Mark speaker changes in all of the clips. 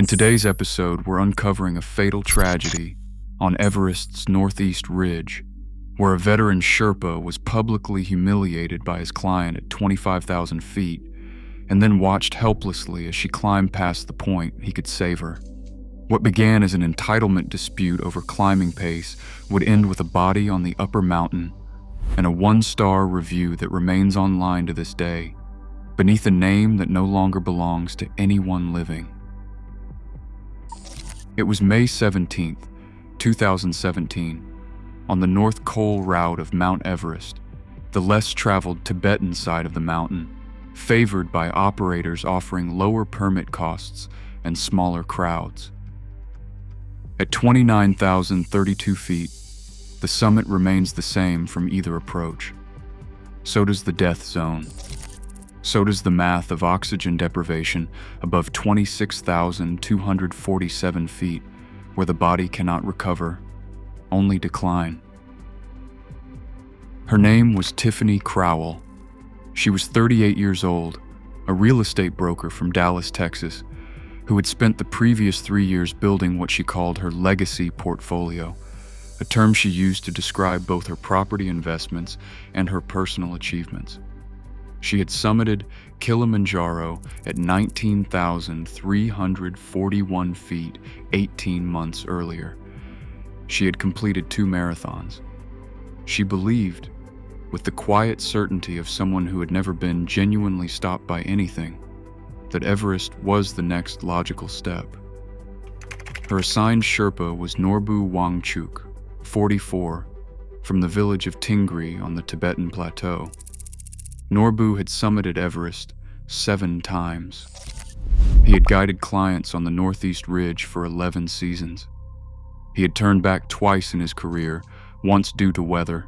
Speaker 1: today's episode, we're uncovering a fatal tragedy on Everest's northeast ridge, where a veteran Sherpa was publicly humiliated by his client at 25,000 feet and then watched helplessly as she climbed past the point he could save her. What began as an entitlement dispute over climbing pace would end with a body on the upper mountain and a one-star review that remains online to this day, beneath a name that no longer belongs to anyone living. It was May 17th, 2017, on the North Col route of Mount Everest, the less traveled Tibetan side of the mountain, favored by operators offering lower permit costs and smaller crowds. At 29,032 feet, the summit remains the same from either approach. So does the death zone. So does the math of oxygen deprivation above 26,247 feet, where the body cannot recover, only decline. Her name was Tiffany Crowell. She was 38 years old, a real estate broker from Dallas, Texas, who had spent the previous 3 years building what she called her legacy portfolio, a term she used to describe both her property investments and her personal achievements. She had summited Kilimanjaro at 19,341 feet 18 months earlier. She had completed 2 marathons. She believed, with the quiet certainty of someone who had never been genuinely stopped by anything, that Everest was the next logical step. Her assigned Sherpa was Norbu Wangchuk, 44, from the village of Tingri on the Tibetan Plateau. Norbu had summited Everest 7 times. He had guided clients on the northeast ridge for 11 seasons. He had turned back twice in his career, once due to weather,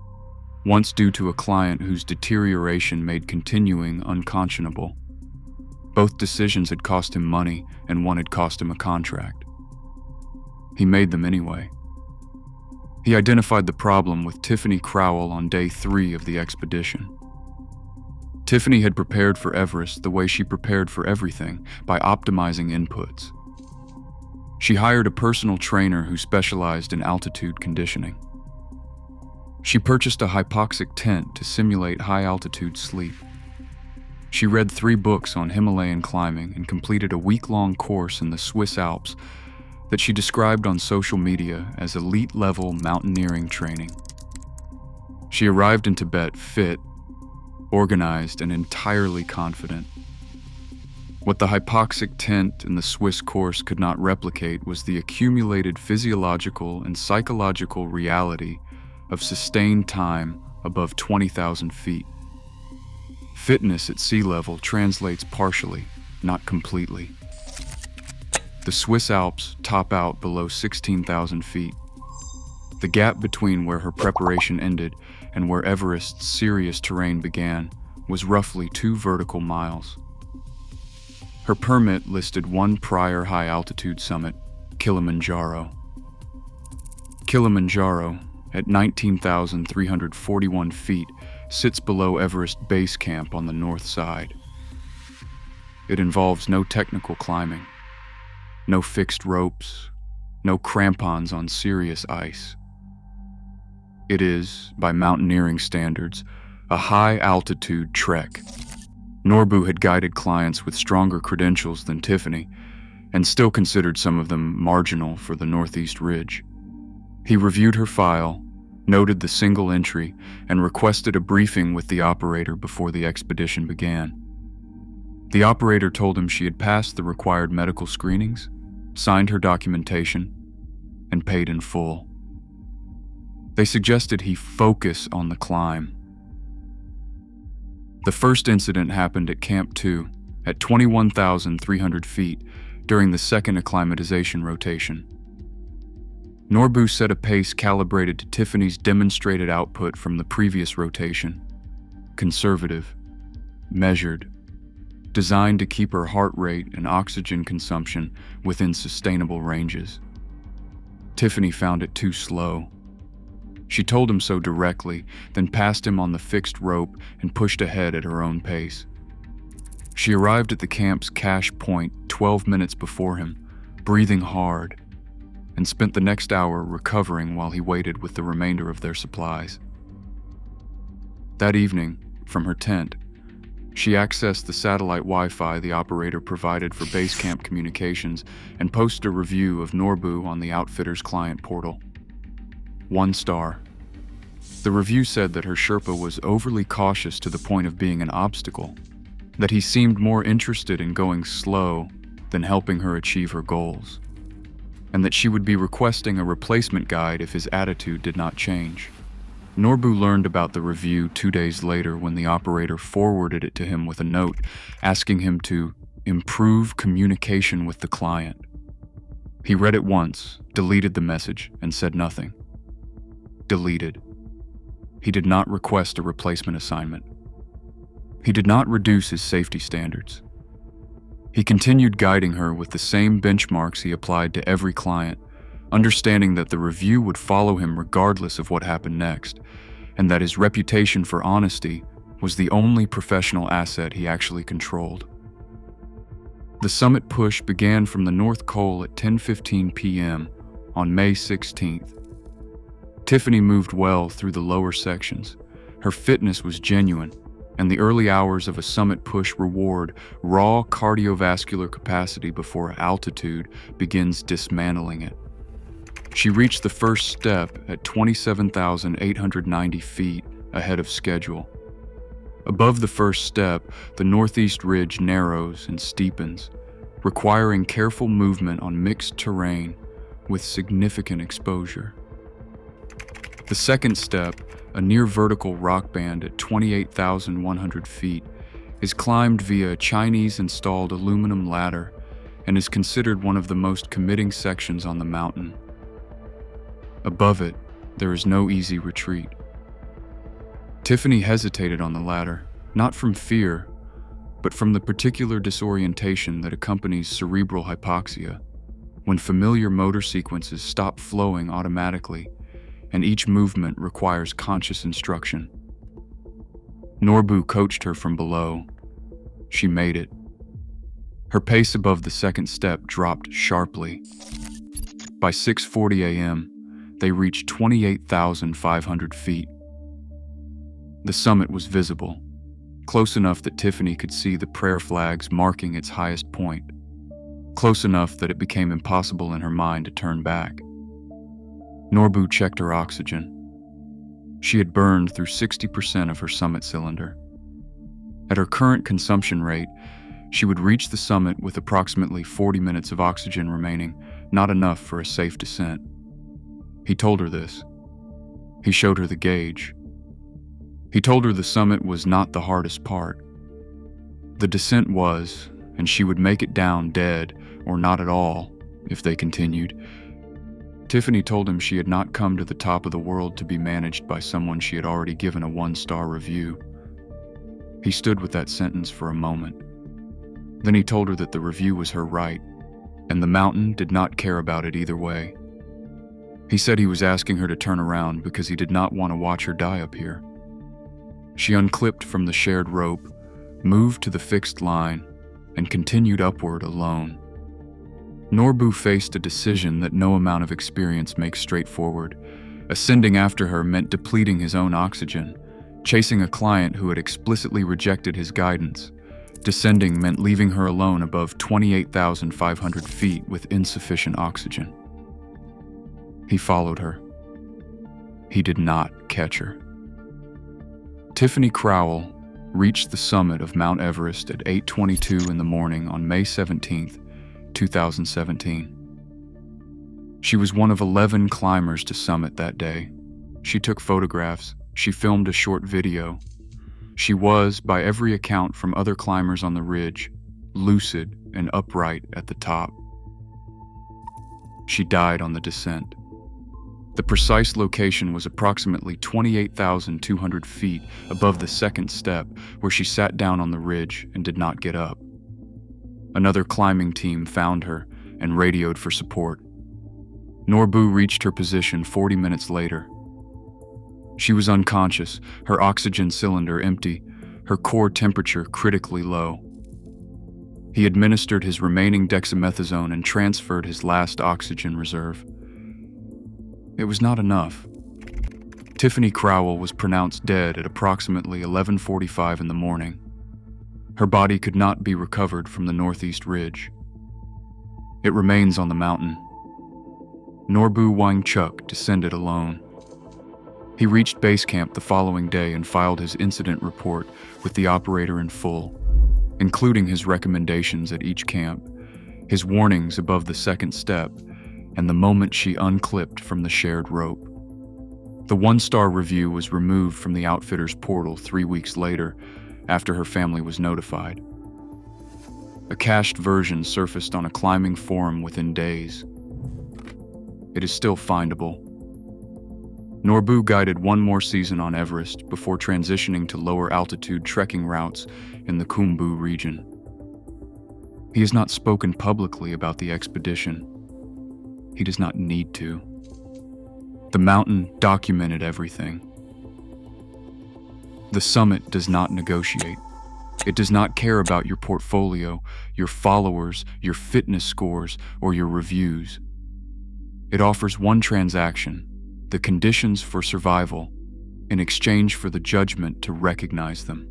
Speaker 1: once due to a client whose deterioration made continuing unconscionable. Both decisions had cost him money, and one had cost him a contract. He made them anyway. He identified the problem with Tiffany Crowell on day 3 of the expedition. Tiffany had prepared for Everest the way she prepared for everything, by optimizing inputs. She hired a personal trainer who specialized in altitude conditioning. She purchased a hypoxic tent to simulate high-altitude sleep. She read 3 books on Himalayan climbing and completed a week-long course in the Swiss Alps that she described on social media as elite-level mountaineering training. She arrived in Tibet fit, organized, and entirely confident. What the hypoxic tent and the Swiss course could not replicate was the accumulated physiological and psychological reality of sustained time above 20,000 feet. Fitness at sea level translates partially, not completely. The Swiss Alps top out below 16,000 feet. The gap between where her preparation ended and where Everest's serious terrain began was roughly 2 vertical miles. Her permit listed 1 prior high-altitude summit, Kilimanjaro. Kilimanjaro, at 19,341 feet, sits below Everest Base Camp on the north side. It involves no technical climbing, no fixed ropes, no crampons on serious ice. It is, by mountaineering standards, a high-altitude trek. Norbu had guided clients with stronger credentials than Tiffany, and still considered some of them marginal for the northeast ridge. He reviewed her file, noted the single entry, and requested a briefing with the operator before the expedition began. The operator told him she had passed the required medical screenings, signed her documentation, and paid in full. They suggested he focus on the climb. The first incident happened at Camp 2, at 21,300 feet, during the second acclimatization rotation. Norbu set a pace calibrated to Tiffany's demonstrated output from the previous rotation. Conservative, measured, designed to keep her heart rate and oxygen consumption within sustainable ranges. Tiffany found it too slow. She told him so directly, then passed him on the fixed rope and pushed ahead at her own pace. She arrived at the camp's cache point 12 minutes before him, breathing hard, and spent the next hour recovering while he waited with the remainder of their supplies. That evening, from her tent, she accessed the satellite Wi-Fi the operator provided for base camp communications and posted a review of Norbu on the outfitter's client portal. 1 star. The review said that her Sherpa was overly cautious to the point of being an obstacle, that he seemed more interested in going slow than helping her achieve her goals, and that she would be requesting a replacement guide if his attitude did not change. Norbu learned about the review 2 days later when the operator forwarded it to him with a note asking him to improve communication with the client. He read it once, deleted the message, and said nothing. Deleted. He did not request a replacement assignment. He did not reduce his safety standards. He continued guiding her with the same benchmarks he applied to every client, understanding that the review would follow him regardless of what happened next, and that his reputation for honesty was the only professional asset he actually controlled. The summit push began from the North Col at 10:15 p.m. on May 16th. Tiffany moved well through the lower sections. Her fitness was genuine, and the early hours of a summit push reward raw cardiovascular capacity before altitude begins dismantling it. She reached the first step at 27,890 feet ahead of schedule. Above the first step, the northeast ridge narrows and steepens, requiring careful movement on mixed terrain with significant exposure. The second step, a near-vertical rock band at 28,100 feet, is climbed via a Chinese-installed aluminum ladder and is considered one of the most committing sections on the mountain. Above it, there is no easy retreat. Tiffany hesitated on the ladder, not from fear, but from the particular disorientation that accompanies cerebral hypoxia, when familiar motor sequences stop flowing automatically and each movement requires conscious instruction. Norbu coached her from below. She made it. Her pace above the second step dropped sharply. By 6:40 a.m., they reached 28,500 feet. The summit was visible, close enough that Tiffany could see the prayer flags marking its highest point, close enough that it became impossible in her mind to turn back. Norbu checked her oxygen. She had burned through 60% of her summit cylinder. At her current consumption rate, she would reach the summit with approximately 40 minutes of oxygen remaining, not enough for a safe descent. He told her this. He showed her the gauge. He told her the summit was not the hardest part. The descent was, and she would make it down dead or not at all if they continued. Tiffany told him she had not come to the top of the world to be managed by someone she had already given a 1-star review. He stood with that sentence for a moment. Then he told her that the review was her right, and the mountain did not care about it either way. He said he was asking her to turn around because he did not want to watch her die up here. She unclipped from the shared rope, moved to the fixed line, and continued upward alone. Norbu faced a decision that no amount of experience makes straightforward. Ascending after her meant depleting his own oxygen, chasing a client who had explicitly rejected his guidance. Descending meant leaving her alone above 28,500 feet with insufficient oxygen. He followed her. He did not catch her. Tiffany Crowell reached the summit of Mount Everest at 8:22 in the morning on May 17, 2017. She was one of 11 climbers to summit that day. She took photographs. She filmed a short video. She was, by every account from other climbers on the ridge, lucid and upright at the top. She died on the descent. The precise location was approximately 28,200 feet above the second step, where she sat down on the ridge and did not get up. Another climbing team found her and radioed for support. Norbu reached her position 40 minutes later. She was unconscious, her oxygen cylinder empty, her core temperature critically low. He administered his remaining dexamethasone and transferred his last oxygen reserve. It was not enough. Tiffany Crowell was pronounced dead at approximately 11:45 in the morning. Her body could not be recovered from the northeast ridge. It remains on the mountain. Norbu Wangchuk descended alone. He reached base camp the following day and filed his incident report with the operator in full, including his recommendations at each camp, his warnings above the second step, and the moment she unclipped from the shared rope. The one-star review was removed from the outfitter's portal 3 weeks later, after her family was notified. A cached version surfaced on a climbing forum within days. It is still findable. Norbu guided one more season on Everest before transitioning to lower altitude trekking routes in the Khumbu region. He has not spoken publicly about the expedition. He does not need to. The mountain documented everything. The summit does not negotiate. It does not care about your portfolio, your followers, your fitness scores, or your reviews. It offers one transaction: the conditions for survival, in exchange for the judgment to recognize them.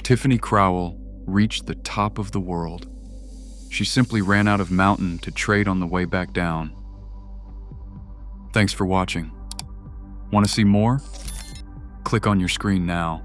Speaker 1: Tiffany Crowell reached the top of the world. She simply ran out of mountain to trade on the way back down. Thanks for watching. Want to see more? Click on your screen now.